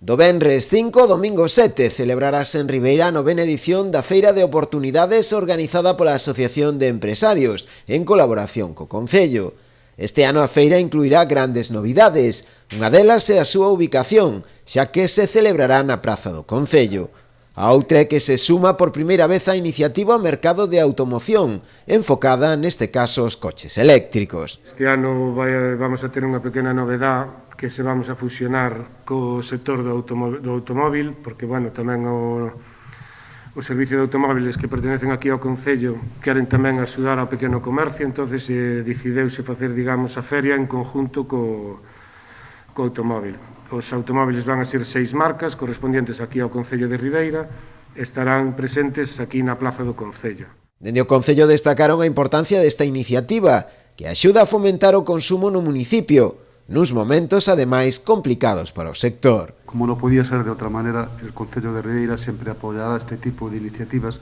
Do venres 5 ao domingo 7 celebrarase en Ribeira a 9ª edición da Feira de Oportunidades organizada pola Asociación de Empresarios, en colaboración co Concello. Este ano a feira incluirá grandes novidades, unha delas é a súa ubicación, xa que se celebrará na Praza do Concello. A outra é que se suma por primeira vez a iniciativa ao mercado de automoción, enfocada neste caso aos coches eléctricos. Este ano vamos a ter unha pequena novedade que se vamos a fusionar co sector do automóvil, porque, bueno, tamén o servicio de automóviles que pertenecen aquí ao Concello queren tamén axudar ao pequeno comercio, entonces decideuse facer, digamos, a feria en conjunto co automóvil. Os automóviles van a ser 6 marcas correspondientes aquí ao Concello de Ribeira, estarán presentes aquí na Plaza do Concello. Dende o Concello destacaron a importancia desta iniciativa, que axuda a fomentar o consumo no municipio, nuns momentos, ademais, complicados para o sector. Como non podía ser de outra maneira, el Concello de Ribeira sempre apoyará este tipo de iniciativas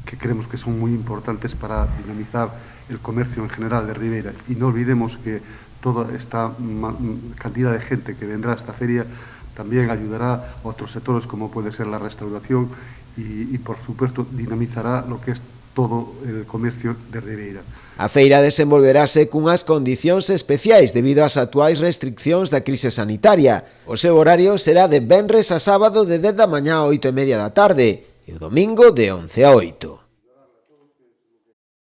que creemos que son moi importantes para dinamizar el comercio en general de Ribeira. E non olvidemos que toda esta cantidad de gente que vendrá a esta feria tamén ayudará a outros sectores como pode ser la restauración e por supuesto, dinamizará lo que es todo el comercio de Ribeira. A feira desenvolverase cunhas condicións especiais debido ás actuais restriccións da crise sanitaria. O seu horario será de venres a sábado de 10 da mañá a 8:30 da tarde e o domingo de 11 a 8.